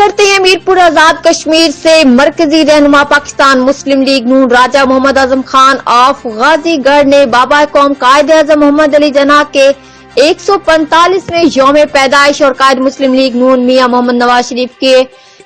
کرتے ہیں میرپور آزاد کشمیر سے۔ مرکزی رہنما پاکستان مسلم لیگ نون راجہ محمد اعظم خان آف غازی گڑھ نے بابا قوم قائد اعظم محمد علی جناح کے 145ویں یوم پیدائش اور قائد مسلم لیگ نون میاں محمد نواز شریف کے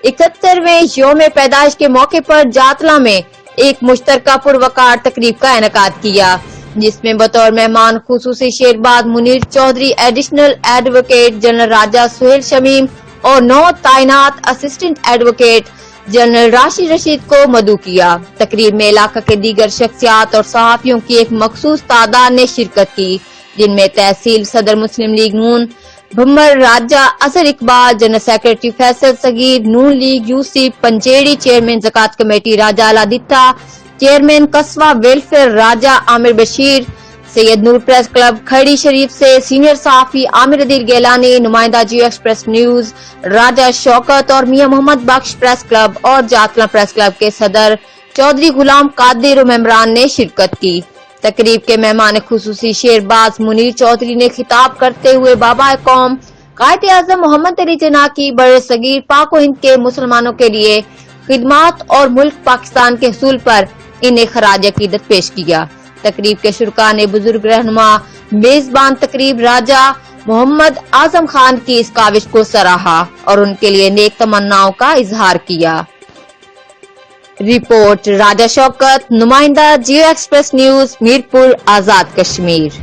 71ویں یوم پیدائش کے موقع پر جاتلا میں ایک مشترکہ پروقار تقریب کا انعقاد کیا، جس میں بطور مہمان خصوصی Sherbaz Munir Chaudhry, additional advocate general Raja Sohail Shamim اور نو تعینات assistant advocate general Rashid Rasheed کو مدعو کیا۔ تقریب میں علاقہ کے دیگر شخصیات اور صحافیوں کی ایک مخصوص تعداد نے شرکت کی، جن میں تحصیل صدر مسلم لیگ نون بھمر راجہ اظہر اقبال، جنرل سیکرٹری فیصل صغیر، نون لیگ یو سی پنجیڑی، چیئرمین زکوٰۃ کمیٹی راجہ الادیتا، چیئرمین قصوہ ویلفیئر راجہ عامر بشیر، سید نور پریس کلب کھڑی شریف سے سینئر صحافی عامر عدیل گیلانی، نمائندہ جیو ایکسپریس نیوز راجہ شوکت اور میاں محمد بخش پریس کلب اور جاتلا پریس کلب کے صدر چودھری غلام قادر و ممبران نے شرکت کی۔ تقریب کے مہمان خصوصی شیرباز منیر چودھری نے خطاب کرتے ہوئے بابا قوم قائد اعظم محمد علی جناح کی برصغیر پاک و ہند کے مسلمانوں کے لیے خدمات اور ملک پاکستان کے حصول پر انہیں خراج عقیدت پیش کیا۔ تقریب کے شرکاء نے بزرگ رہنما میزبان تقریب راجہ محمد اعظم خان کی اس کاوش کو سراہا اور ان کے لیے نیک تمناؤں کا اظہار کیا۔ رپورٹ راجہ شوکت، نمائندہ جیو ایکسپریس نیوز، میرپور آزاد کشمیر۔